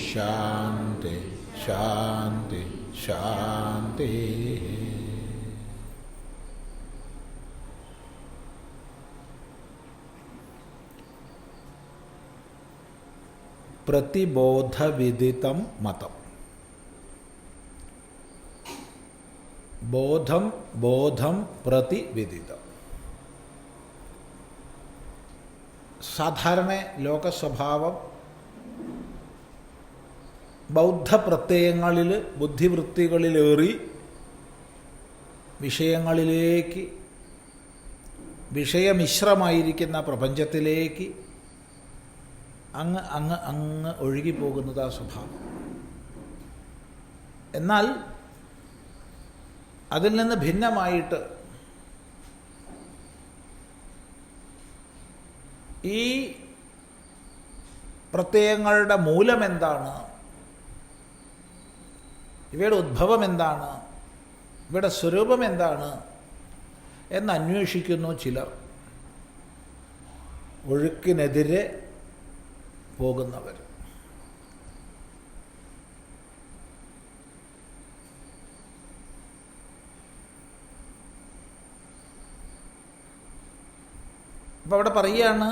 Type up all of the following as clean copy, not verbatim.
ശാന്തി ശാന്തി ശാന്തി. പ്രതിബോധവിദിതം മതം. ബോധം ബോധം പ്രതിവിദിതം. സാധാരണ ലോകസ്വഭാവം ബൗദ്ധപ്രത്യയങ്ങളിൽ ബുദ്ധിവൃത്തികളിലേറി വിഷയങ്ങളിലേക്ക്, വിഷയമിശ്രമായിരിക്കുന്ന പ്രപഞ്ചത്തിലേക്ക് അങ്ങ് അങ്ങ് അങ്ങ് ഒഴുകിപ്പോകുന്നത് ആ സ്വഭാവം. എന്നാൽ അതിൽ നിന്ന് ഭിന്നമായിട്ട് ഈ പ്രത്യയങ്ങളുടെ മൂലം എന്താണ്, ഇവയുടെ ഉദ്ഭവം എന്താണ്, ഇവയുടെ സ്വരൂപം എന്താണ് എന്ന് അന്വേഷിക്കുന്നു ചിലർ. ഒഴുക്കിനെതിരെ പോകുന്നവർ. അപ്പം അവിടെ പറയുകയാണ്,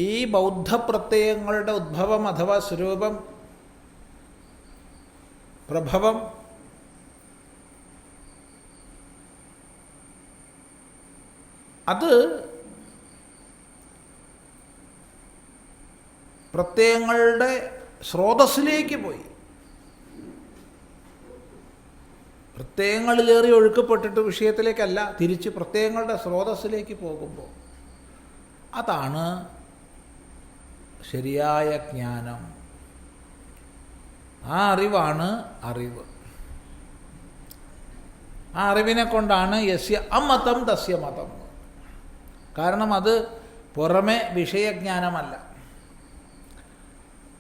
ഈ ബൗദ്ധപ്രത്യയങ്ങളുടെ ഉദ്ഭവം അഥവാ സ്വരൂപം, പ്രഭവം അത് പ്രത്യയങ്ങളുടെ സ്രോതസ്സിലേക്ക് പോയി. പ്രത്യയങ്ങളിലേറി ഒഴുക്കപ്പെട്ടിട്ട് വിഷയത്തിലേക്കല്ല, തിരിച്ച് പ്രത്യയങ്ങളുടെ സ്രോതസ്സിലേക്ക് പോകുമ്പോൾ അതാണ് ശരിയായ ജ്ഞാനം. ആ അറിവാണ് അറിവ്. ആ അറിവിനെ കൊണ്ടാണ് യസ്യ അമതം തസ്യ മതം. കാരണം അത് പുറമെ വിഷയജ്ഞാനമല്ല.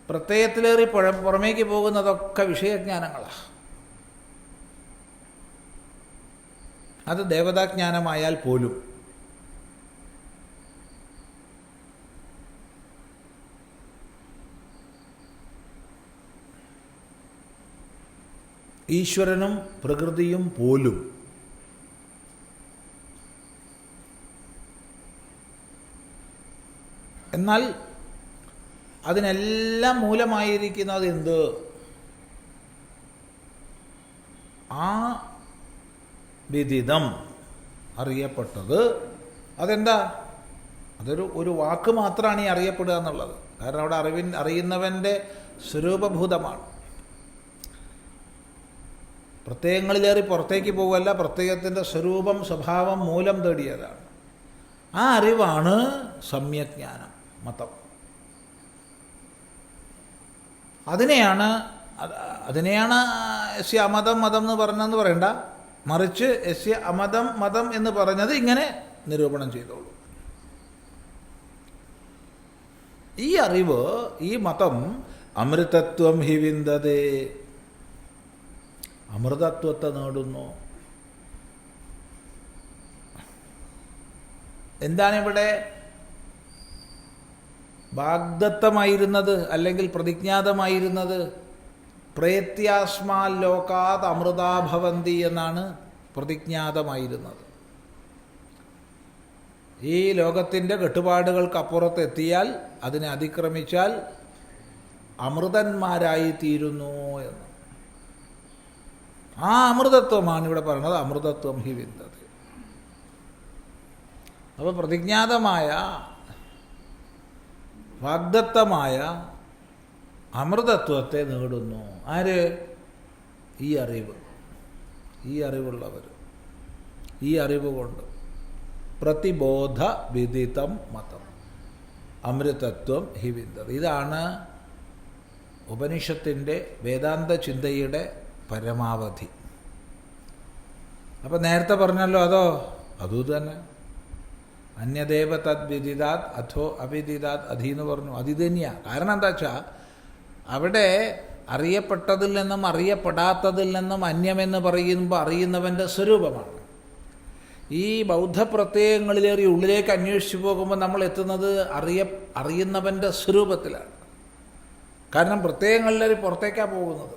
പ്രത്യയത്തിലേറി പുറമേക്ക് പോകുന്നതൊക്കെ വിഷയജ്ഞാനങ്ങളാണ്. അത് ദേവതാജ്ഞാനമായാൽ പോലും ഈശ്വരനും പ്രകൃതിയും പോലും എന്നാൽ അതിനെല്ലാം മൂലമായിരിക്കുന്നത് എന്ത്? ആ വിദിതം, അറിയപ്പെട്ടത്. അതെന്താ? ഒരു വാക്ക് മാത്രമാണ് ഈ അറിയപ്പെടുക എന്നുള്ളത്. കാരണം അവിടെ അറിയുന്നവൻ്റെ സ്വരൂപഭൂതമാണ്. പ്രത്യയങ്ങളിലേറി പുറത്തേക്ക് പോകുകയല്ല, പ്രത്യയത്തിൻ്റെ സ്വരൂപം സ്വഭാവം മൂലം തേടിയതാണ്. ആ അറിവാണ് സമ്യജ്ഞാനം, മതം. അതിനെയാണ് യസ്യ അമതം മതം എന്ന് പറഞ്ഞെന്ന് പറയണ്ട, മറിച്ച് യസ്യ അമതം മതം എന്ന് പറഞ്ഞത് ഇങ്ങനെ നിരൂപണം ചെയ്തോളൂ. ഈ അറിവ്, ഈ മതം അമൃതത്വം ഹി വിന്ദതേ, അമൃതത്വത്തെ നേടുന്നു. എന്താണിവിടെ വാഗ്ദത്തമായിരുന്നത് അല്ലെങ്കിൽ പ്രതിജ്ഞാതമായിരുന്നത്? പ്രേത്യാസ്മാൽ ലോകാത് അമൃതാഭവന്തി എന്നാണ് പ്രതിജ്ഞാതമായിരുന്നത്. ഈ ലോകത്തിൻ്റെ കെട്ടുപാടുകൾക്ക് എത്തിയാൽ, അതിനെ അതിക്രമിച്ചാൽ അമൃതന്മാരായി തീരുന്നു എന്ന്. ആ അമൃതത്വമാണ് ഇവിടെ പറയുന്നത്, അമൃതത്വം ഹി വിന്ദതി. അപ്പോൾ പ്രതിജ്ഞാതമായ വാഗ്ദത്തമായ അമൃതത്വത്തെ നേടുന്നു. ആര്? ഈ അറിവ്, ഈ അറിവുള്ളവർ. ഈ അറിവ് കൊണ്ട് പ്രതിബോധ വിദിതം മതം അമൃതത്വം ഹി വിന്ദതി. ഇതാണ് ഉപനിഷത്തിൻ്റെ വേദാന്ത ചിന്തയുടെ പരമാവധി. അപ്പം നേരത്തെ പറഞ്ഞല്ലോ, അതും തന്നെ അന്യദേവ തദ് വിദിതാത് അഥോ അവിദിതാത് അധീന്ന് പറഞ്ഞു. അത് തന്നെയാണ്. കാരണം എന്താ വെച്ചാൽ അവിടെ അറിയപ്പെട്ടതിൽ നിന്നും അറിയപ്പെടാത്തതിൽ നിന്നും അന്യമെന്ന് പറയുമ്പോൾ അറിയുന്നവൻ്റെ സ്വരൂപമാണ്. ഈ ബൗദ്ധപ്രത്യയങ്ങളിലേറി ഉള്ളിലേക്ക് അന്വേഷിച്ചു പോകുമ്പോൾ നമ്മൾ എത്തുന്നത് അറിയുന്നവൻ്റെ സ്വരൂപത്തിലാണ്. കാരണം പ്രത്യയങ്ങളിൽ പുറത്തേക്കാണ് പോകുന്നത്.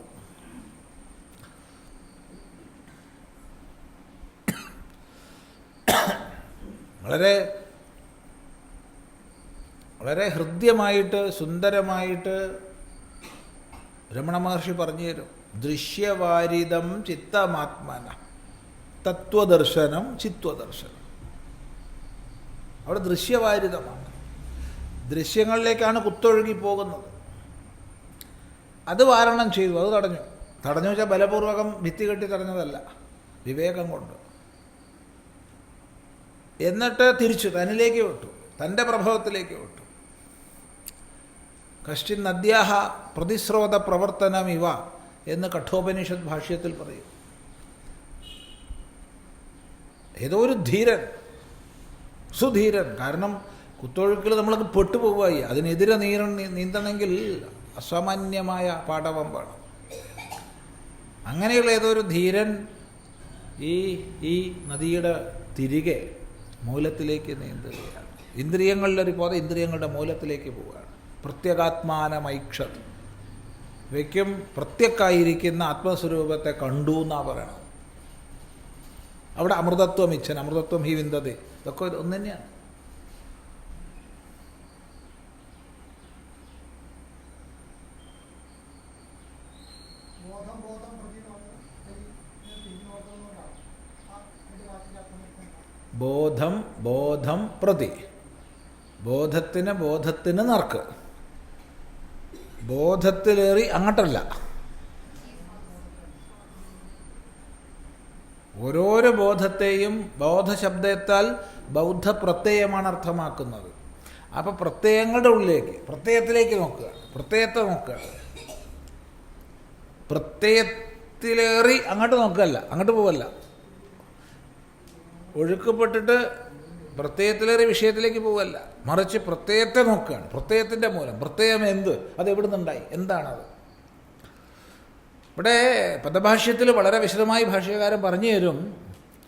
വളരെ വളരെ ഹൃദ്യമായിട്ട് സുന്ദരമായിട്ട് രമണ മഹർഷി പറഞ്ഞു തരും. ദൃശ്യവാരിതം ചിത്തമാത്മന തത്വദർശനം ചിത്വദർശനം. അവിടെ ദൃശ്യവാരിതമാണ്, ദൃശ്യങ്ങളിലേക്കാണ് കുത്തൊഴുകി പോകുന്നത്. അത് വാരണം ചെയ്തു, അത് തടഞ്ഞു വെച്ചാൽ ബലപൂർവകം ഭിത്തി കെട്ടി തടഞ്ഞതല്ല, വിവേകം കൊണ്ട്. എന്നിട്ട് തിരിച്ചു തന്നിലേക്ക് വിട്ടു, തൻ്റെ പ്രഭവത്തിലേക്ക് വിട്ടു. കശ്ചിൻ നദ്യാഹ പ്രതിസ്രോത പ്രവർത്തനം ഇവ എന്ന് കഠോപനിഷത്ത് ഭാഷ്യത്തിൽ പറയും. ഏതോ ഒരു ധീരൻ, സുധീരൻ, കാരണം കുത്തൊഴുക്കിൽ നമ്മളൊക്കെ പെട്ടുപോകുകയായി. അതിനെതിരെ നീന്തണമെങ്കിൽ അസാമാന്യമായ പാടവം വേണം. അങ്ങനെയുള്ള ഏതോ ഒരു ധീരൻ ഈ നദിയുടെ തിരികെ മൂലത്തിലേക്ക് നീന്തുകയാണ്. ഇന്ദ്രിയങ്ങളിലൊരു പോതെ ഇന്ദ്രിയങ്ങളുടെ മൂലത്തിലേക്ക് പോവുകയാണ്. പ്രത്യേകാത്മാനമൈക്ഷത്, വയ്ക്കും പ്രത്യക്കായിരിക്കുന്ന ആത്മസ്വരൂപത്തെ കണ്ടു എന്നാണ് പറയണത്. അവിടെ അമൃതത്വം ഇച്ഛൻ, അമൃതത്വം ഹി വിന്ദതേ, ഇതൊക്കെ ഒന്ന് തന്നെയാണ്. ബോധം ബോധം പ്രതി, ബോധത്തിന് നർക്ക്, ബോധത്തിലേറി അങ്ങോട്ടല്ല. ഓരോരോ ബോധത്തെയും ബോധശബ്ദത്താൽ ബൗദ്ധ പ്രത്യയമാണ് അർത്ഥമാക്കുന്നത്. അപ്പോൾ പ്രത്യയങ്ങളുടെ ഉള്ളിലേക്ക്, പ്രത്യയത്തിലേക്ക് നോക്കുക, പ്രത്യയത്തെ നോക്കുക. പ്രത്യയത്തിലേറി അങ്ങോട്ട് നോക്കുകയല്ല, അങ്ങോട്ട് പോവല്ല. ഒഴുക്കപ്പെട്ടിട്ട് പ്രത്യയത്തിലേറെ വിഷയത്തിലേക്ക് പോവല്ല, മറിച്ച് പ്രത്യയത്തെ നോക്കുകയാണ്. പ്രത്യയത്തിൻ്റെ മൂലം, പ്രത്യയം എന്ത്, അത് എവിടെ നിന്നുണ്ടായി, എന്താണത്. ഇവിടെ പദഭാഷ്യത്തിൽ വളരെ വിശദമായി ഭാഷ്യകാരൻ പറഞ്ഞു തരും.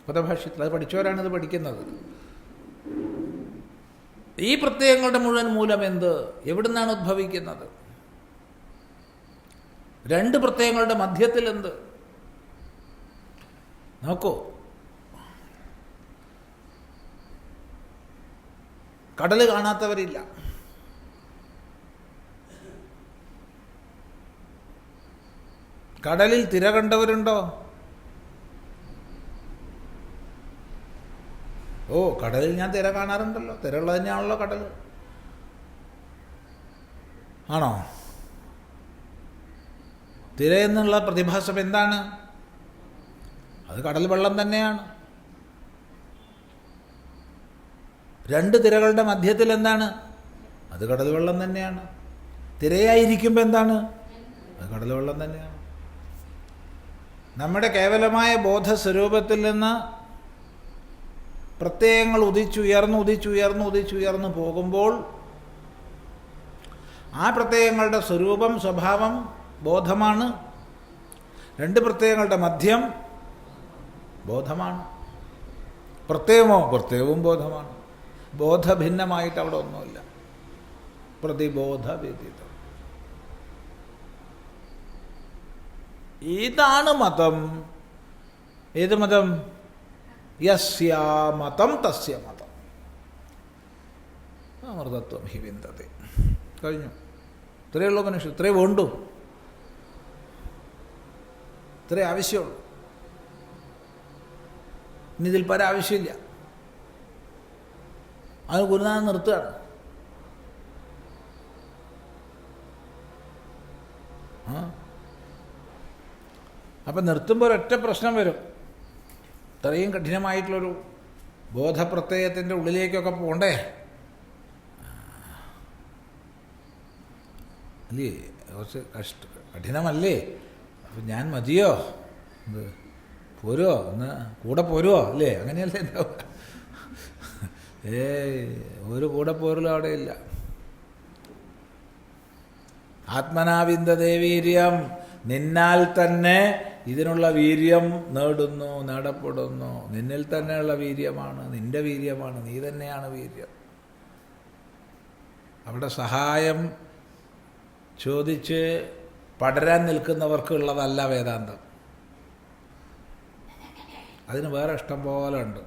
പദഭാഷ്യത്തിൽ അത് പഠിച്ചവരാണിത് പഠിക്കുന്നത്. ഈ പ്രത്യയങ്ങളുടെ മുഴുവൻ മൂലം എന്ത്, എവിടുന്നാണ് ഉദ്ഭവിക്കുന്നത്, രണ്ട് പ്രത്യയങ്ങളുടെ മധ്യത്തിൽ എന്ത്. നോക്കൂ, കടൽ കാണാത്തവരില്ല. കടലിൽ തിര കണ്ടവരുണ്ടോ? ഓ, കടലിൽ ഞാൻ തിര കാണാറുണ്ടല്ലോ, തിരയുള്ളത് തന്നെയാണല്ലോ കടൽ. ആണോ? തിര എന്നുള്ള പ്രതിഭാസം എന്താണ്? അത് കടൽ വെള്ളം തന്നെയാണ്. രണ്ട് തിരകളുടെ മധ്യത്തിൽ എന്താണ്? അത് കടൽ വെള്ളം തന്നെയാണ്. തിരയായിരിക്കുമ്പോൾ എന്താണ്? അത് കടൽ വെള്ളം തന്നെയാണ്. നമ്മുടെ കേവലമായ ബോധസ്വരൂപത്തിൽ നിന്ന് പ്രത്യയങ്ങൾ ഉദിച്ചുയർന്നു പോകുമ്പോൾ ആ പ്രത്യയങ്ങളുടെ സ്വരൂപം, സ്വഭാവം ബോധമാണ്. രണ്ട് പ്രത്യയങ്ങളുടെ മധ്യം ബോധമാണ്. പ്രത്യയമോ? പ്രത്യയവും ബോധമാണ്. ബോധഭിന്നമായിട്ട് അവിടെ ഒന്നുമില്ല. പ്രതിബോധ വ്യതിതം. ഇതാണ് മതം. ഏത് മതം? യസ്യാ മതം തസ്യ മതം. അമൃതത്വം ഹി വിന്ദതേ. കഴിഞ്ഞു. ഇത്രയുള്ള മനുഷ്യർ, ഇത്രേ വേണ്ടു, ഇത്രേ ആവശ്യമുള്ളൂ. ഇനി ഇതിൽ പല ആവശ്യമില്ല. അത് ഗുരുനാഥൻ നിർത്തുകയാണ്. അപ്പം നിർത്തുമ്പോൾ ഒരൊറ്റ പ്രശ്നം വരും. ഇത്രയും കഠിനമായിട്ടുള്ളൊരു ബോധപ്രത്യയത്തിൻ്റെ ഉള്ളിലേക്കൊക്കെ പോകണ്ടേ? അല്ലേ? കുറച്ച് കഠിനമല്ലേ? അപ്പം ഞാൻ മതിയോ? പോരുമോ? ഒന്ന് കൂടെ പോരുമോ? അല്ലേ? അങ്ങനെയല്ലേ ഉണ്ടാവുക. ഒരു കൂടെ പോരലും അവിടെ ഇല്ല. ആത്മനാവിന്ദതേ വീര്യം, നിന്നാൽ തന്നെ ഇതിനുള്ള വീര്യം നേടപ്പെടുന്നു. നിന്നിൽ തന്നെയുള്ള വീര്യമാണ്, നിന്റെ വീര്യമാണ്, നീ തന്നെയാണ് വീര്യം. അവിടെ സഹായം ചോദിച്ച് പടരാൻ നിൽക്കുന്നവർക്കുള്ളതല്ല വേദാന്തം. അതിന് വേറെ ഇഷ്ടം പോലെ ഉണ്ട്.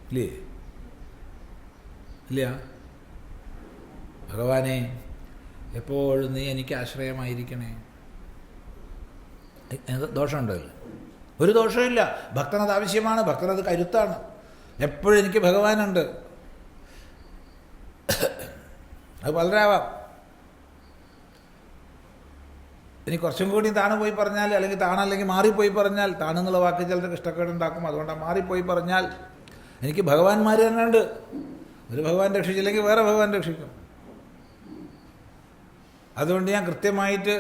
ഇല്ലേ? ഇല്ല? ഭഗവാനെ എപ്പോഴും നീ എനിക്ക് ആശ്രയമായിരിക്കണേ. ദോഷമുണ്ടോ? ഒരു ദോഷമില്ല. ഭക്തനത് ആവശ്യമാണ്, ഭക്തനത് കരുത്താണ്. എപ്പോഴും എനിക്ക് ഭഗവാനുണ്ട്. അത് വളരാവാം. ഇനി കുറച്ചും കൂടി താണ് പോയി പറഞ്ഞാൽ, അല്ലെങ്കിൽ താണല്ലെങ്കിൽ മാറിപ്പോയി പറഞ്ഞാൽ, താണെന്നുള്ള വാക്ക് ചിലർക്ക് ഇഷ്ടക്കേടുണ്ടാക്കും, അതുകൊണ്ടാണ് മാറിപ്പോയി പറഞ്ഞാൽ എനിക്ക് ഭഗവാന്മാർ തന്നെ ഉണ്ട്. ഒരു ഭഗവാൻ രക്ഷിച്ചില്ലെങ്കിൽ വേറെ ഭഗവാൻ രക്ഷിക്കും. അതുകൊണ്ട് ഞാൻ കൃത്യമായിട്ട്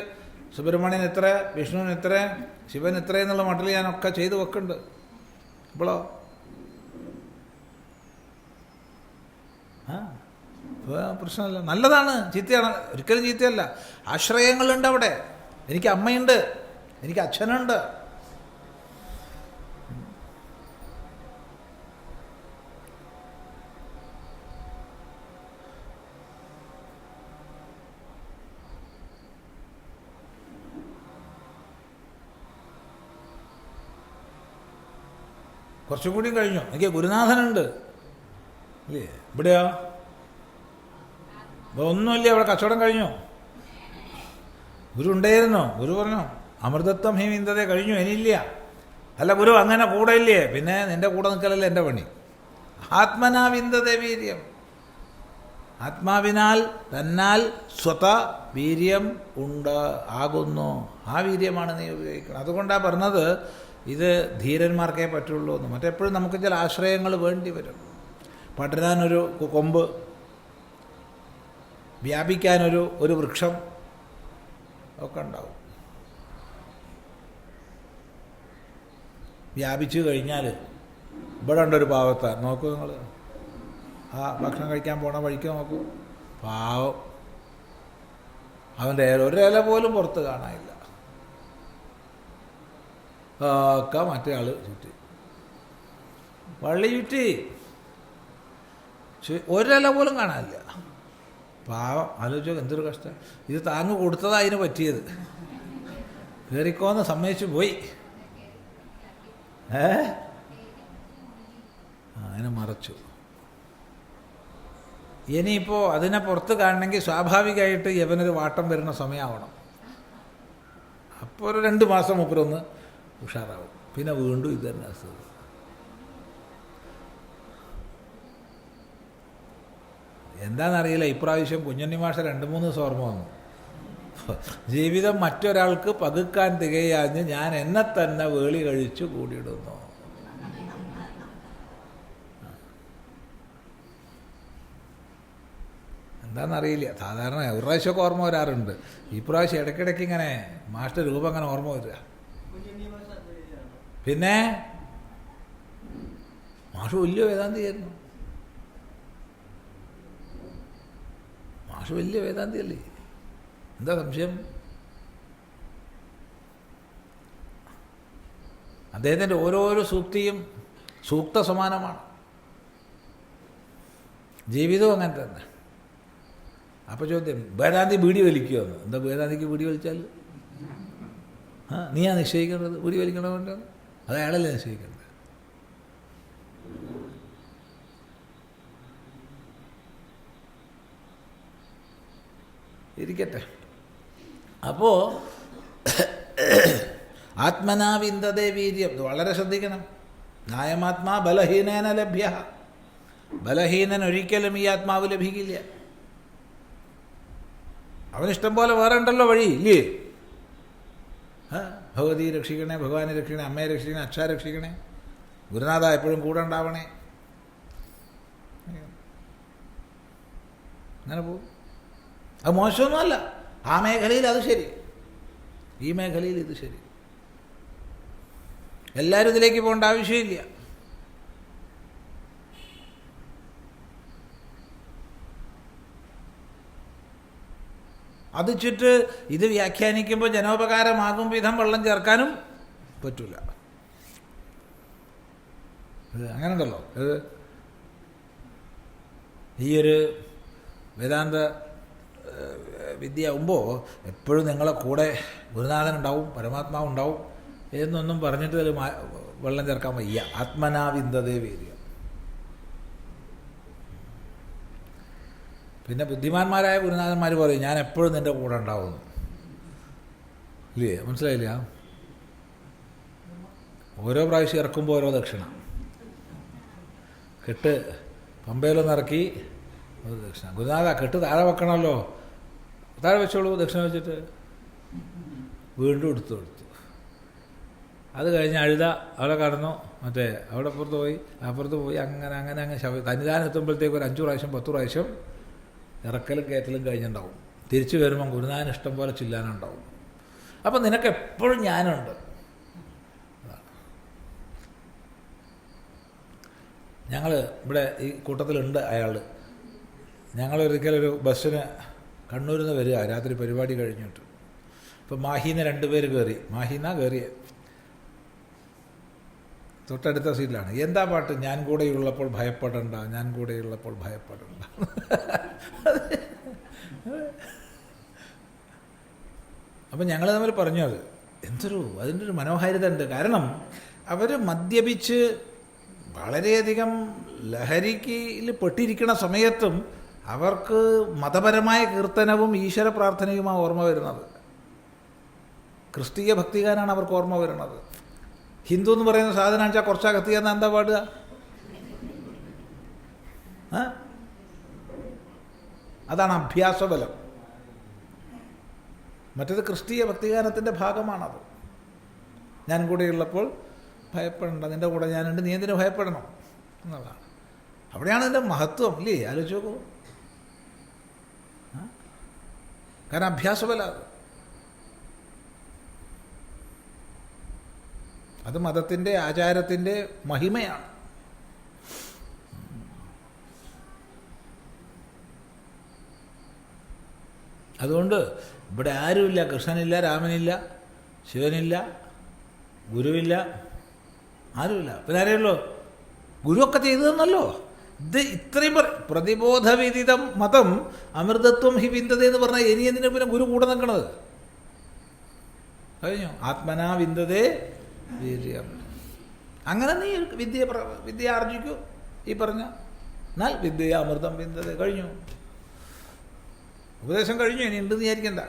സുബ്രഹ്മണ്യൻ ഇത്ര, വിഷ്ണുവിന് ഇത്ര, ശിവൻ ഇത്ര എന്നുള്ള മട്ടിൽ ഞാനൊക്കെ ചെയ്ത് വെക്കുന്നുണ്ട്. ഇപ്പോഴോ പ്രശ്നമല്ല, നല്ലതാണ്, ചീത്തയാണ്, ഒരിക്കലും ചീത്തയല്ല. ആശ്രയങ്ങളുണ്ട് അവിടെ. എനിക്ക് അമ്മയുണ്ട്, എനിക്ക് അച്ഛനുണ്ട്. കുറച്ചും കൂടി കഴിഞ്ഞു. എനിക്ക് ഗുരുനാഥനുണ്ട്. ഇല്ലേ? ഇവിടെയോ ഒന്നുമില്ല, അവിടെ കച്ചവടം കഴിഞ്ഞു. ഗുരു ഉണ്ടായിരുന്നോ? ഗുരു പറഞ്ഞു അമൃതത്വം ഹി വിന്ദതേ, കഴിഞ്ഞു, ഇനിയില്ല. അല്ല ഗുരു അങ്ങനെ കൂടെ ഇല്ലേ? പിന്നെ നിന്റെ കൂടെ നിൽക്കലല്ലേ എൻ്റെ പണി. ആത്മനാ വിന്ദതേ വീര്യം. ആത്മാവിനാൽ തന്നാൽ സ്വത വീര്യം ഉണ്ട്, ആകുന്നു. ആ വീര്യമാണ് നീ ഉപയോഗിക്കുന്നത്. അതുകൊണ്ടാണ് പറഞ്ഞത് ഇത് ധീരന്മാർക്കേ പറ്റുള്ളൂ എന്ന്. മറ്റെപ്പോഴും നമുക്ക് ചില ആശ്രയങ്ങൾ വേണ്ടി വരും. പടരാനൊരു കൊമ്പ്, വ്യാപിക്കാനൊരു വൃക്ഷം ഒക്കെ ഉണ്ടാവും. വ്യാപിച്ചു കഴിഞ്ഞാൽ ഇവിടെ ഉണ്ടൊരു പാവത്താൻ, നോക്കൂ നിങ്ങൾ. ആ ഭക്ഷണം കഴിക്കാൻ പോണ വഴിക്ക് നോക്കൂ, പാവം. അവൻ്റെ ഒരില പോലും പുറത്ത് കാണാനില്ല. ഒക്കെ മറ്റേ ആൾ ചുറ്റി, വള്ളി ചുറ്റി, ഒരില പോലും കാണാനില്ല. പാവം. ആലോചിച്ചോ, എന്തൊരു കഷ്ടം. ഇത് താങ്ങ് കൊടുത്തതാണ് അതിന് പറ്റിയത്. കയറിക്കോന്ന് സമ്മതിച്ചു പോയി. അതിനെ മറച്ചു. ഇനിയിപ്പോൾ അതിനെ പുറത്ത് കാണണമെങ്കിൽ സ്വാഭാവികമായിട്ട് യവനൊരു വാട്ടം വരുന്ന സമയമാവണം. അപ്പോൾ ഒരു 2 മാസം മുപ്പരൊന്ന് ഉഷാറാവും. പിന്നെ വീണ്ടും ഇത് തന്നെ അസുഖം. എന്താണെന്നറിയില്ല, ഇപ്രാവശ്യം കുഞ്ഞുണ്ണി മാഷ 2-3 ദിവസം ഓർമ്മ വന്നു. ജീവിതം മറ്റൊരാൾക്ക് പകുക്കാൻ തികയാഞ്ഞ് ഞാൻ എന്നെ തന്നെ വേളി കഴിച്ചു കൂടിയിടുന്നു. എന്താണെന്നറിയില്ല. സാധാരണ ഒരു പ്രാവശ്യമൊക്കെ ഓർമ്മ വരാറുണ്ട്. ഈ പ്രാവശ്യം ഇടയ്ക്കിടയ്ക്ക് ഇങ്ങനെ മാഷ്ട രൂപം അങ്ങനെ ഓർമ്മ വരിക. പിന്നെ മാഷ് വലിയ വേദാന്തിയായിരുന്നു. മാഷ് വലിയ വേദാന്തിയല്ലേ? എന്താ സംശയം? അദ്ദേഹത്തിൻ്റെ ഓരോരോ സൂക്തിയും സൂക്ത സമാനമാണ്. ജീവിതവും അങ്ങനെ തന്നെ. അപ്പോൾ ചോദ്യം, വേദാന്തി ബീഡി വലിക്കുമെന്ന്. എന്താ വേദാന്തിക്ക് ബീഡി വലിച്ചാൽ? നീയാ നിശ്ചയിക്കേണ്ടത് ബീഡി വലിക്കണമെന്ന്? അത് അയാളല്ലേ നിശ്ചയിക്കേണ്ടത്. ഇരിക്കട്ടെ. അപ്പോൾ ആത്മനാ വിന്ദതേ വീര്യം. ഇത് വളരെ ശ്രദ്ധിക്കണം. നായമാത്മാ ബലഹീനേന ലഭ്യ. ബലഹീനൻ ഒരിക്കലും ഈ ആത്മാവ് ലഭിക്കില്ല. അവനിഷ്ടം പോലെ വേറെ ഉണ്ടല്ലോ വഴി, ഇല്ലേ? ഭഗവതി രക്ഷിക്കണേ, ഭഗവാനെ രക്ഷിക്കണേ, അമ്മയെ രക്ഷിക്കണേ, അച്ഛാ രക്ഷിക്കണേ, ഗുരുനാഥ എപ്പോഴും കൂടെ ഉണ്ടാവണേ, അങ്ങനെ പോകും. അത് മോശമൊന്നുമല്ല. ആ മേഖലയിൽ അത് ശരി, ഈ മേഖലയിൽ ഇത് ശരി. എല്ലാവരും ഇതിലേക്ക് പോകേണ്ട ആവശ്യമില്ല. അത് ചുറ്റ് ഇത് വ്യാഖ്യാനിക്കുമ്പോൾ ജനോപകാരമാകും വിധം വെള്ളം ചേർക്കാനും പറ്റൂല. അങ്ങനെ ഉണ്ടല്ലോ. ഈയൊരു വേദാന്ത വിദ്യയാകുമ്പോൾ എപ്പോഴും നിങ്ങളെ കൂടെ ഗുരുനാഥൻ ഉണ്ടാവും, പരമാത്മാവ് ഉണ്ടാവും എന്നൊന്നും പറഞ്ഞിട്ട് അതിൽ വെള്ളം ചേർക്കാൻ വയ്യ. ആത്മനാവിന്ദതേ വീര്യം. പിന്നെ ബുദ്ധിമാന്മാരായ ഗുരുനാഥന്മാർ പറയും ഞാൻ എപ്പോഴും നിൻ്റെ കൂടെ ഉണ്ടാവുന്നു. ഇല്ലേ? മനസ്സിലായില്ല? ഓരോ പ്രാവശ്യം ഇറക്കുമ്പോൾ ഓരോ ദക്ഷിണ. കെട്ട് പമ്പയിലൊന്ന് ഇറക്കി ഒരു ദക്ഷിണ. ഗുരുനാഥ കെട്ട് താഴെ വെക്കണമല്ലോ, താഴെ വെച്ചോളൂ ദക്ഷിണ വെച്ചിട്ട്. വീണ്ടും എടുത്തു. അത് കഴിഞ്ഞ് അഴുത അവിടെ കടന്നു, മറ്റേ അവിടെ അപ്പുറത്ത് പോയി അങ്ങനെ സന്നിധാനം എത്തുമ്പോഴത്തേക്ക് ഒരു 5 പ്രാവശ്യം 10 പ്രാവശ്യം ഇറക്കലും കയറ്റലും കഴിഞ്ഞിട്ടുണ്ടാവും. തിരിച്ചു വരുമ്പം ഗുരുനാഥൻ ഇഷ്ടം പോലെ ചില്ലാനുണ്ടാവും. അപ്പം നിനക്കെപ്പോഴും ഞാനുണ്ട്. ഞങ്ങൾ ഇവിടെ ഈ കൂട്ടത്തിലുണ്ട് അയാൾ. ഞങ്ങളൊരിക്കലൊരു ബസ്സിന് കണ്ണൂരിൽ നിന്ന് വരിക, രാത്രി പരിപാടി കഴിഞ്ഞിട്ട്. ഇപ്പം മാഹിന്ന് 2 പേര് കയറി. മാഹിന്നാണ് കയറിയത്. തൊട്ടടുത്ത സീറ്റിലാണ്. എന്താ പാട്ട്? ഞാൻ കൂടെയുള്ളപ്പോൾ ഭയപ്പെടണ്ട, ഞാൻ കൂടെയുള്ളപ്പോൾ ഭയപ്പെടണ്ട. അപ്പം ഞങ്ങൾ തമ്മിൽ പറഞ്ഞു അത് അതിൻ്റെ ഒരു മനോഹാരിത ഉണ്ട്. കാരണം അവർ മദ്യപിച്ച് വളരെയധികം ലഹരിക്കിൽ പെട്ടിരിക്കുന്ന സമയത്തും അവർക്ക് മതപരമായ കീർത്തനവും ഈശ്വര പ്രാർത്ഥനയുമാണ് ഓർമ്മ വരുന്നത്. ക്രിസ്തീയ ഭക്തിഗാനാണ് അവർക്ക് ഓർമ്മ വരുന്നത്. ഹിന്ദു എന്ന് പറയുന്ന സാധനം വെച്ചാൽ കുറച്ചാ കത്തിയെന്ന് എന്താ പാടുക? അതാണ് അഭ്യാസബലം. മറ്റേത് ക്രിസ്തീയ ഭക്തിഗാനത്തിൻ്റെ ഭാഗമാണത്. ഞാൻ കൂടെയുള്ളപ്പോൾ ഭയപ്പെടേണ്ട, നിൻ്റെ കൂടെ ഞാനുണ്ട്, നീ എന്തിനു ഭയപ്പെടണം എന്നുള്ളതാണ്. അവിടെയാണ് ഇതിൻ്റെ മഹത്വം. ഇല്ലേ? ആലോചിച്ച് നോക്കൂ. കാരണം അഭ്യാസബലം അത് മതത്തിൻ്റെ ആചാരത്തിൻ്റെ മഹിമയാണ്. അതുകൊണ്ട് ഇവിടെ ആരുമില്ല. കൃഷ്ണനില്ല, രാമനില്ല, ശിവനില്ല, ഗുരുവില്ല, ആരുമില്ല. പിന്നെ ആരെയുള്ളൂ? ഗുരുവൊക്കെ ചെയ്തു തന്നല്ലോ. ഇത് ഇത്രയും പ്രതിബോധവിദിതം മതം അമൃതത്വം ഹി വിന്ദത എന്ന് പറഞ്ഞാൽ ഇനി എന്തിനാ പിന്നെ ഗുരു കൂടെ നിൽക്കണത്? കഴിഞ്ഞു. ആത്മനാ വിന്ദതേ വീര്യം. അങ്ങനെ നീ വിദ്യ ആർജിക്കൂ. ഈ പറഞ്ഞ എന്നാൽ വിദ്യ അമൃതം വിന്ദത. കഴിഞ്ഞു. ഉപദേശം കഴിഞ്ഞു. ഇനി ഉണ്ടെന്ന് വിചാരിക്കണ്ട.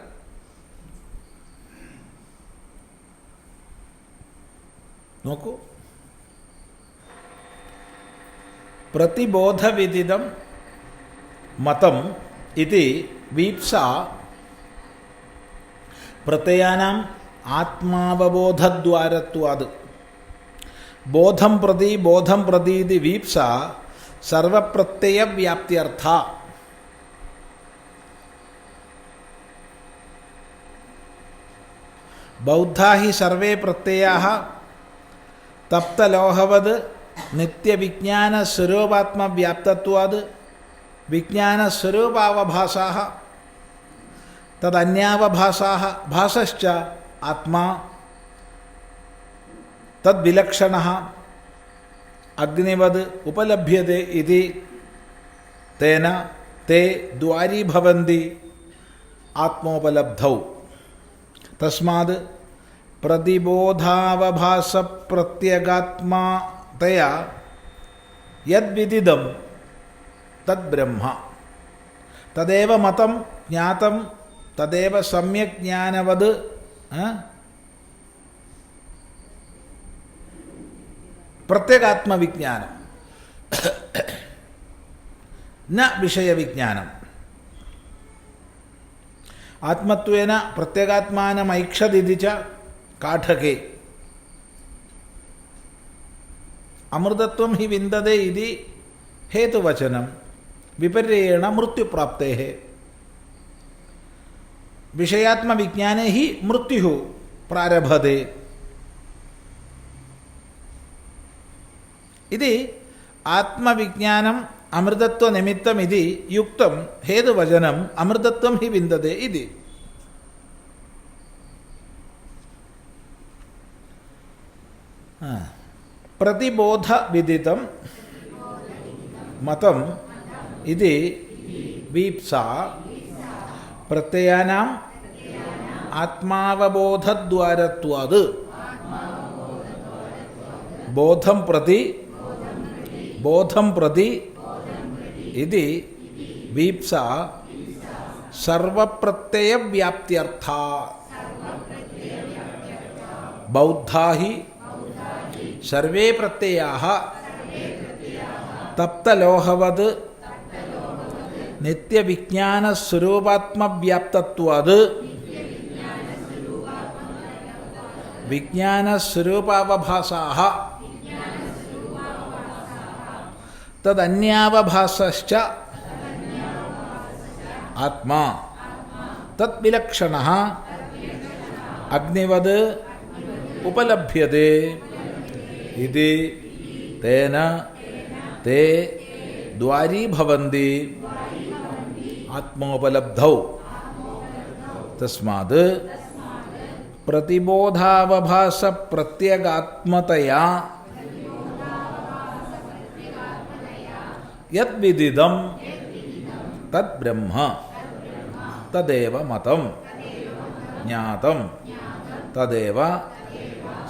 നോക്കൂ. പ്രതിബോധവിദിതം മതം ഇതി വീപ്സ പ്രത്യയാനാം ആത്മാവബോധദ്വാരത്വാത്. ബോധം പ്രതീതി വീപ്സ സർവപ്രത്യയ വ്യാപ്ത്യർത്ഥ. ബൗദ്ധാ ഹി സർവേ പ്രത്യയാഃ തപ്തലോഹവത് നിത്യവിജ്ഞാനസ്വരൂപാത്മവ്യാപ്തത്വാത് വിജ്ഞാനസ്വരൂപാവഭാസാഃ തദന്യാവഭാസാഃ ഭാസശ്ച ആത്മാ തദ്വിലക്ഷണഃ അഗ്നിവത് ഉപലഭ്യത്തെ ഇതി തേന തേ ദ്വാരീഭവന്തി ആത്മോപലബ്ധൗ. തസ്മാത് പ്രതിബോധാവഭാസപ്രത്യഗാത്മാതയാ യദ്വിദിതം തദ്ബ്രഹ്മ തദേവ മതം ജ്ഞാതം തദേവ സമ്യക് ജ്ഞാനവത് പ്രത്യഗാത്മവിജ്ഞാനം ന വിഷയവിജ്ഞാനം. ആത്മത്വേന പ്രത്യഗാത്മാനമൈക്ഷദിതി ച കാഠകേ. അമൃതത്വം ഹി വിന്ദതേ ഇതി ഹേതുവചനം വിപര്യേണ മൃത്യുപ്രാപ്തേഃ. വിഷയാത്മവിജ്ഞാനേ ഹി മൃത്യുഃ പ്രാരഭതേ. ഇത് ആത്മവിജ്ഞാനം അമൃതത്വനിമിത്തമിതി യുക്തം ഹേതുവചനം അമൃതത്വം ഹി വിന്ദതേ ഇതി. പ്രതിബോധവിദിതം മതം ഇതി വീപ്സ പ്രത്യയാനാം ആത്മാവബോധദ്വാരത്വാത് ബോധം പ്രതി ഇതി വീപ്സ സർവപ്രത്യയവ്യാപ്ത്യർത്ഥ ബൗദ്ധാ ഹി സർവേ പ്രത്യയാഃ തപ്തലോഹവത് നിത്യവിജ്ഞാനസ്വരൂപാത്മവ്യാപ്തത്വാത് വിജ്ഞാനസ്വരൂപാവഭാസാഃ തദന്യാവഭാസശ്ച ആത്മാ തദ്വിലക്ഷണഃ അഗ്നിവത് ഉപലഭ്യത്തെ ഇതി തേന തേ ദ്വാരീഭവന്തി ആത്മോപലബ്ധൗ തസ്മാത് പ്രതിബോധാവഭാസ പ്രത്യഗാത്മതയാ യദ്വിദിതം തദ്ബ്രഹ്മ തദേവ മതം ജ്ഞാതം തദേവ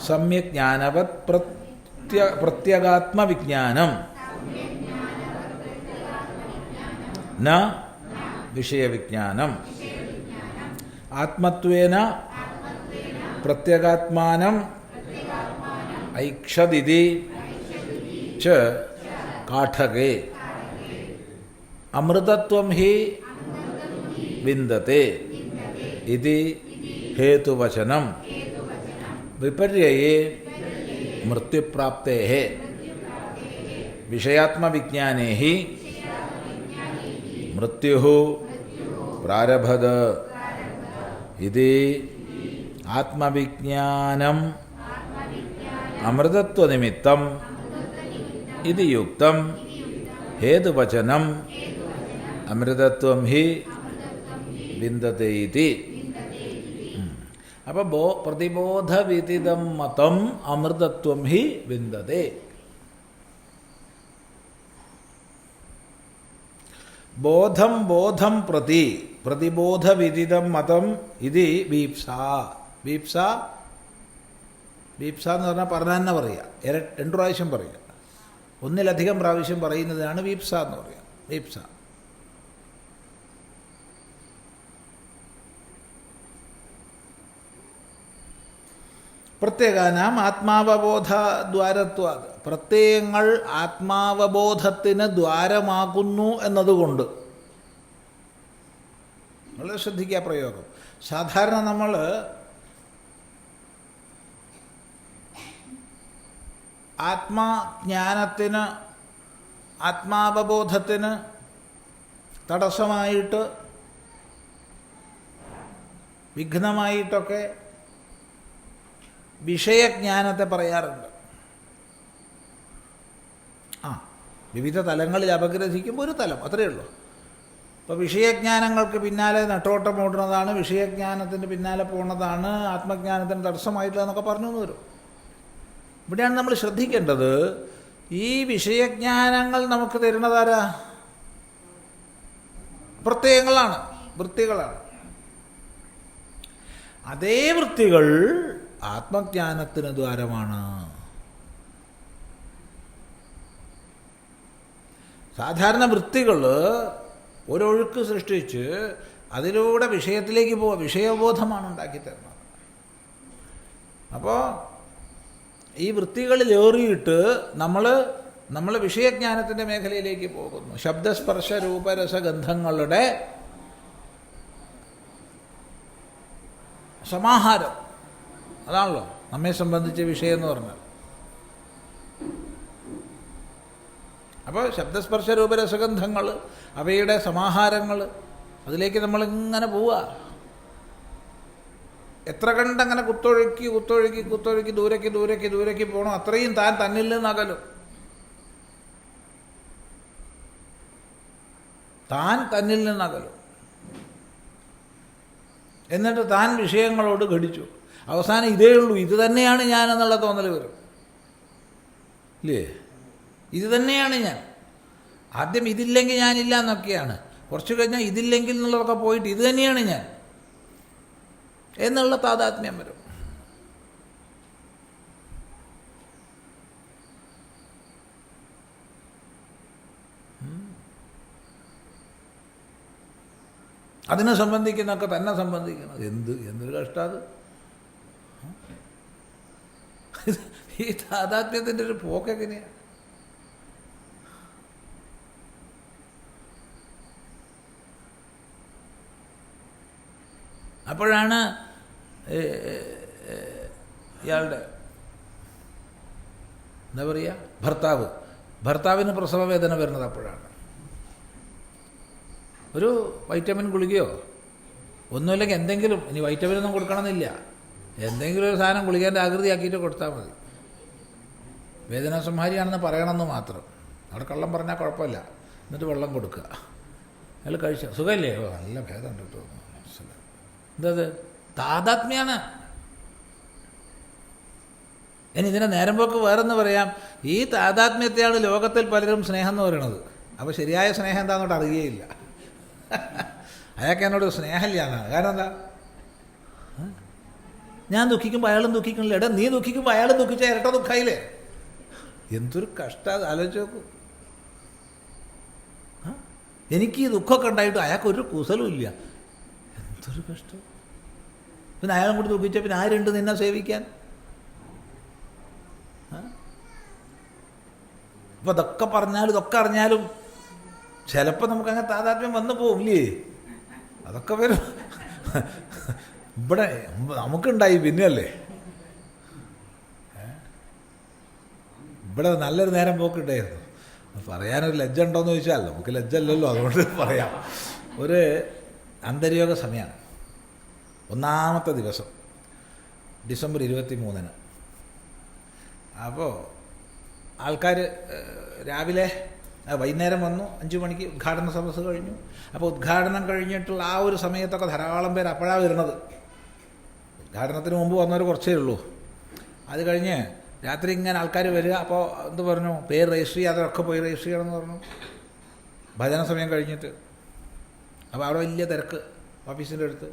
സമ്യക് ജ്ഞാനവത് പ്രത്യഗാത്മവിജ്ഞാനം ന വിഷയവിജ്ഞാനം ആത്മത്വേന പ്രത്യഗാത്മാനം ഐക്ഷദിതി ച കാഠകേ അമൃതത്വം ഹി വിന്ദത്തെ ഇതി ഹേതുവചനം വിപര്യയേ മൃത്യുപ്രാപ്തേഃ വിഷയാത്മവിജ്ഞാനേ ഹി മൃത്യുഃ പ്രാരഭത ഇതി ആത്മവിജ്ഞാനം അമൃതത്വനിമിത്തം ഇതി യുക്തം ഹേതുവചനം അമൃതത്വം ഹി വിന്ദത്തെ ഇതി. അപ്പോൾ പ്രതിബോധവിദിതം മതം അമൃതത്വം ഹി വിന്ദത്തെ. ബോധം പ്രതി പ്രതിബോധവിദിതം മതം ഇത് വീപ്സ. വീപ്സ എന്ന് പറഞ്ഞാൽ പറഞ്ഞാൽ തന്നെ പറയുക, 2 പ്രാവശ്യം പറയുക, ഒന്നിലധികം പ്രാവശ്യം പറയുന്നതാണ് വീപ്സ എന്ന് പറയുക. വീപ്സ പ്രത്യേകാനാം ആത്മാവബോധദ്വാരത്വാത്. പ്രത്യയങ്ങൾ ആത്മാവബോധത്തിന് ദ്വാരമാകുന്നു എന്നതുകൊണ്ട്. വളരെ ശ്രദ്ധിക്കുക പ്രയോഗം. സാധാരണ നമ്മൾ ആത്മജ്ഞാനത്തിന് ആത്മാവബോധത്തിന് തടസ്സമായിട്ട് വിഘ്നമായിട്ടൊക്കെ വിഷയജ്ഞാനത്തെ പറയാറുണ്ട്. വിവിധ തലങ്ങളിൽ അപഗ്രഥിക്കുമ്പോൾ ഒരു തലം, അത്രയേ ഉള്ളൂ. അപ്പോൾ വിഷയജ്ഞാനങ്ങൾക്ക് പിന്നാലെ നെട്ടോട്ടം ഓടുന്നതാണ്, വിഷയജ്ഞാനത്തിന് പിന്നാലെ പോകുന്നതാണ് ആത്മജ്ഞാനത്തിന് തടസ്സമായിട്ടുള്ളതെന്നൊക്കെ പറഞ്ഞു എന്ന് വരും. ഇവിടെയാണ് നമ്മൾ ശ്രദ്ധിക്കേണ്ടത്, ഈ വിഷയജ്ഞാനങ്ങൾ നമുക്ക് തരുന്നതാരാ? പ്രത്യയങ്ങളാണ്, വൃത്തികളാണ്. അതേ വൃത്തികൾ ആത്മജ്ഞാനത്തിന് ദ്വാരമാണ്. സാധാരണ വൃത്തികൾ ഒരൊഴുക്ക് സൃഷ്ടിച്ച് അതിലൂടെ വിഷയത്തിലേക്ക് പോവുക, വിഷയബോധമാണ് ഉണ്ടാക്കിത്തരുന്നത്. അപ്പോൾ ഈ വൃത്തികളിലേറിയിട്ട് നമ്മൾ വിഷയജ്ഞാനത്തിൻ്റെ മേഖലയിലേക്ക് പോകുന്നു. ശബ്ദസ്പർശ രൂപരസഗന്ധങ്ങളുടെ സമാഹാരം, അതാണല്ലോ നമ്മെ സംബന്ധിച്ച വിഷയം എന്ന് പറഞ്ഞാൽ. അപ്പോൾ ശബ്ദസ്പർശ രൂപരസഗന്ധങ്ങൾ, അവയുടെ സമാഹാരങ്ങൾ, അതിലേക്ക് നമ്മളിങ്ങനെ പോവുക. എത്ര കണ്ടങ്ങനെ കുത്തൊഴുക്കി ദൂരേക്ക് പോകണം, അത്രയും താൻ തന്നിൽ നിന്നകലും. താൻ തന്നിൽ നിന്നകലും. എന്നിട്ട് താൻ വിഷയങ്ങളോട് ഘടിച്ചു. അവസാനം ഇതേ ഉള്ളൂ, ഇത് തന്നെയാണ് ഞാൻ എന്നുള്ള തോന്നൽ വരും, ഇല്ലേ? ഇത് തന്നെയാണ് ഞാൻ. ആദ്യം ഇതില്ലെങ്കിൽ ഞാനില്ല എന്നൊക്കെയാണ്, കുറച്ച് കഴിഞ്ഞാൽ ഇതില്ലെങ്കിൽ എന്നുള്ളതൊക്കെ പോയിട്ട് ഇത് തന്നെയാണ് ഞാൻ എന്നുള്ള താതാത്മ്യം വരും. അതിനെ സംബന്ധിക്കുന്നൊക്കെ തന്നെ സംബന്ധിക്കണം. എന്തൊരു കഷ്ടം ഈ താതാത്മ്യത്തിൻ്റെ ഒരു പോക്കെങ്ങനെയാണ്? അപ്പോഴാണ് ഇയാളുടെ എന്താ പറയുക ഭർത്താവിന് പ്രസവ വേദന വരുന്നത് അപ്പോഴാണ്. ഒരു വൈറ്റമിൻ ഗുളികയോ ഒന്നുമില്ലെങ്കിൽ എന്തെങ്കിലും, ഇനി വൈറ്റമിൻ ഒന്നും കൊടുക്കണമെന്നില്ല, എന്തെങ്കിലും ഒരു സാധനം ഗുളികേൻ്റെ ആകൃതിയാക്കിയിട്ട് കൊടുത്താൽ മതി. വേദന സംഹാരിയാണെന്ന് പറയണമെന്ന് മാത്രം. അവിടെ കള്ളം പറഞ്ഞാൽ കുഴപ്പമില്ല. എന്നിട്ട് വെള്ളം കൊടുക്കുക. അയാൾ കഴിച്ച സുഖമില്ലേ? ഓ നല്ല ഭേദം ഉണ്ട് കേട്ടോ. എന്തത് താതാത്മ്യാണ്. ഇനി ഇതിനെ നേരം പോക്ക് വേറെന്ന് പറയാം. ഈ താതാത്മ്യത്തെയാണ് ലോകത്തിൽ പലരും സ്നേഹം എന്ന് പറയുന്നത്. അപ്പോൾ ശരിയായ സ്നേഹം എന്താണെന്നോട്ട് അറിയുകയില്ല. അയാൾക്ക് എന്നോട് സ്നേഹമില്ല എന്നാണ്. കാരണം എന്താ? ഞാൻ ദുഃഖിക്കുമ്പോൾ അയാളും ദുഃഖിക്കണില്ല. എടാ നീ ദുഃഖിക്കുമ്പോൾ അയാളും ദുഃഖിച്ചാൽ ഇരട്ട ദുഃഖമായില്ലേ? എന്തൊരു കഷ്ടം ആലോചിച്ച് നോക്കൂ. എനിക്ക് ഈ ദുഃഖമൊക്കെ ഉണ്ടായിട്ട് അയാൾക്കൊരു കുസലും ഇല്ല. എന്തൊരു കഷ്ടം. പിന്നെ അയാളും കൂടി ദുഃഖിച്ചാൽ പിന്നെ ആരുണ്ട് നിന്നെ സേവിക്കാൻ? ഇപ്പം ഇതൊക്കെ പറഞ്ഞാലും ഇതൊക്കെ അറിഞ്ഞാലും ചിലപ്പോൾ നമുക്കങ്ങനെ താതാത്മ്യം വന്നു പോവില്ലേ? അതൊക്കെ വരും. ഇവിടെ നമുക്കുണ്ടായി പിന്നെയല്ലേ. ഇവിടെ നല്ലൊരു നേരം പോക്കുണ്ടായിരുന്നു. പറയാനൊരു ലജ്ജ ഉണ്ടോയെന്ന് ചോദിച്ചാൽ നമുക്ക് ലജ്ജ അല്ലല്ലോ, അതുകൊണ്ട് പറയാം. ഒരു അന്തര്യോഗ സമയമാണ്. ഒന്നാമത്തെ ദിവസം ഡിസംബർ 23. അപ്പോൾ ആൾക്കാർ രാവിലെ വൈകുന്നേരം വന്നു. 5 മണിക്ക് ഉദ്ഘാടന സദസ്സ് കഴിഞ്ഞു. അപ്പോൾ ഉദ്ഘാടനം കഴിഞ്ഞിട്ടുള്ള ആ ഒരു സമയത്തൊക്കെ ധാരാളം പേര് അപ്പോഴാണ് വരുന്നത്. ഉദ്ഘാടനത്തിന് മുമ്പ് വന്നവർ കുറച്ചേ ഉള്ളൂ. അത് കഴിഞ്ഞ് രാത്രി ഇങ്ങനെ ആൾക്കാർ വരിക. അപ്പോൾ എന്ത് പറഞ്ഞു, പേര് രജിസ്റ്റർ ചെയ്യാതൊക്കെ പോയി രജിസ്റ്റർ ചെയ്യണമെന്ന് പറഞ്ഞു. ഭജന സമയം കഴിഞ്ഞിട്ട്. അപ്പോൾ അവിടെ വലിയ തിരക്ക് ഓഫീസിൻ്റെ അടുത്ത്.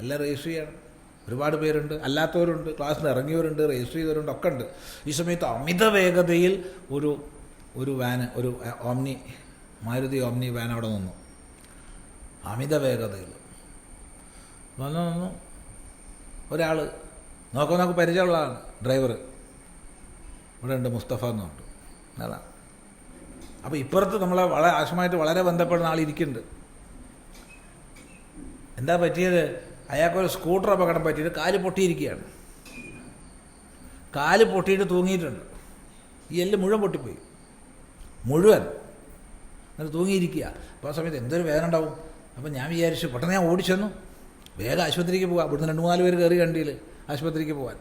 എല്ലാം രജിസ്റ്റർ ചെയ്യണം. ഒരുപാട് പേരുണ്ട്, അല്ലാത്തവരുണ്ട്, ക്ലാസ്സിൽ നിന്ന് ഇറങ്ങിയവരുണ്ട്, രജിസ്റ്റർ ചെയ്തവരുണ്ട്, ഒക്കെ ഉണ്ട്. ഈ സമയത്ത് അമിത വേഗതയിൽ ഒരു വാന്, ഒരു മാരുതി ഓമ്നി വാൻ അവിടെ നിന്നു. അമിത വേഗതയിൽ വന്നു. ഒരാൾ നോക്ക് പരിചയമുള്ളതാണ് ഡ്രൈവർ. ഇവിടെ ഉണ്ട്, മുസ്തഫ എന്നുണ്ട്. അതാ. അപ്പോൾ ഇപ്പുറത്ത് നമ്മളെ വളരെ ആവശ്യമായിട്ട് വളരെ ബന്ധപ്പെടുന്ന ആളിരിക്കുന്നുണ്ട്. എന്താ പറ്റിയത്? അയാൾക്കൊരു സ്കൂട്ടർ അപകടം പറ്റിയിട്ട് കാല് പൊട്ടിയിരിക്കുകയാണ്. കാല് പൊട്ടിയിട്ട് തൂങ്ങിയിട്ടുണ്ട്. ഈ എല്ല് മുഴുവൻ പൊട്ടിപ്പോയി, മുഴുവൻ. എന്നിട്ട് തൂങ്ങിയിരിക്കുക. അപ്പോൾ ആ സമയത്ത് എന്തൊരു വേദന ഉണ്ടാവും. അപ്പം ഞാൻ വിചാരിച്ചു പെട്ടെന്ന് ഞാൻ ഓടിച്ചെന്നു. വേഗം ആശുപത്രിക്ക് പോകാം. ഇവിടുന്ന് 2-4 പേര് കയറി കണ്ടിയിൽ ആശുപത്രിക്ക് പോകാൻ.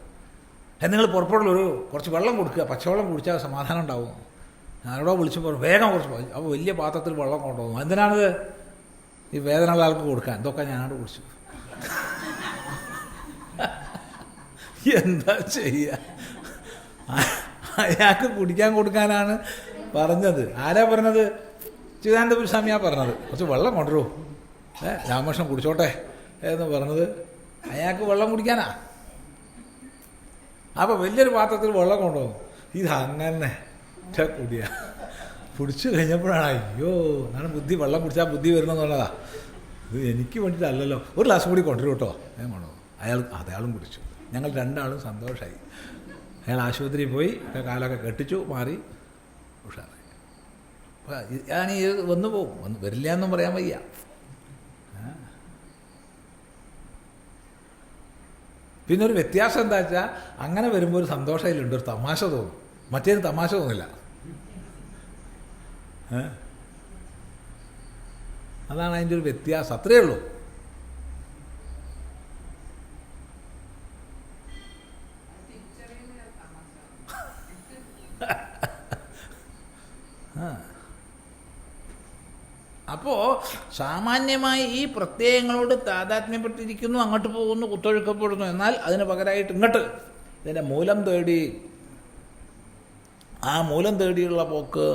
നിങ്ങൾ പുറപ്പെടുള്ളൊരു കുറച്ച് വെള്ളം കൊടുക്കുക, പച്ചവെള്ളം കുടിച്ചാൽ സമാധാനം ഉണ്ടാവും. ഞാനോടോ വിളിച്ചപ്പോൾ വേഗം കുറച്ച് പോയി. അപ്പോൾ വലിയ പാത്രത്തിൽ വെള്ളം കൊണ്ടുപോകും. എന്തിനാണിത്? ഈ വേദനയുള്ള ആൾക്ക് കൊടുക്കാൻ. ഇതൊക്കെ ഞാനോട് കുടിച്ചു. എന്താ ചെയ്യുക? അയാൾക്ക് കുടിക്കാൻ കൊടുക്കാനാണ് പറഞ്ഞത്. ആരാ പറഞ്ഞത്? ചിദാനന്ദപുരി സ്വാമിയാണ് പറഞ്ഞത്. കുറച്ച് വെള്ളം കൊണ്ടുവരൂ, രാമകൃഷ്ണൻ കുടിച്ചോട്ടെ എന്ന് പറഞ്ഞത്. അയാൾക്ക് വെള്ളം കുടിക്കാനാ. അപ്പോൾ വലിയൊരു പാത്രത്തിൽ വെള്ളം കൊണ്ടുപോകും. ഇതങ്ങനെ കുടിയ കുടിച്ചു കഴിഞ്ഞപ്പോഴാണ് അയ്യോ എന്നാണ് ബുദ്ധി, വെള്ളം കുടിച്ചാൽ ബുദ്ധി വരണമെന്നുള്ളതാ. ഇത് എനിക്ക് വേണ്ടിയിട്ടല്ലല്ലോ. ഒരു ഗ്ലാസ് കൂടി കൊണ്ടുവരും കേട്ടോ. ഞാൻ കൊണ്ടുപോകും. അയാളും കുടിച്ചു. ഞങ്ങൾ 2 ആളും സന്തോഷമായി. അയാൾ ആശുപത്രിയിൽ പോയി, കാലൊക്കെ കെട്ടിച്ചു, മാറി, ഉഷാറായി. അപ്പോൾ ഞാൻ ഈ വന്നു പോകും, വരില്ല എന്നും പറയാൻ വയ്യ. പിന്നെ ഒരു വ്യത്യാസം എന്താ വെച്ചാൽ അങ്ങനെ വരുമ്പോൾ ഒരു സന്തോഷം അതിലുണ്ട്, ഒരു തമാശ തോന്നും. മറ്റേത് തമാശ തോന്നില്ല. അതാണ് അതിൻ്റെ ഒരു വ്യത്യാസം. അത്രയേ ഉള്ളൂ. അപ്പോൾ സാമാന്യമായി ഈ പ്രത്യയങ്ങളോട് താതാത്മ്യപ്പെട്ടിരിക്കുന്നു, അങ്ങോട്ട് പോകുന്നു, കുത്തൊഴുക്കപ്പെടുന്നു. എന്നാൽ അതിന് പകരമായിട്ട് ഇങ്ങോട്ട് ഇതിൻ്റെ മൂലം തേടി, ആ മൂലം തേടിയുള്ള പോക്ക്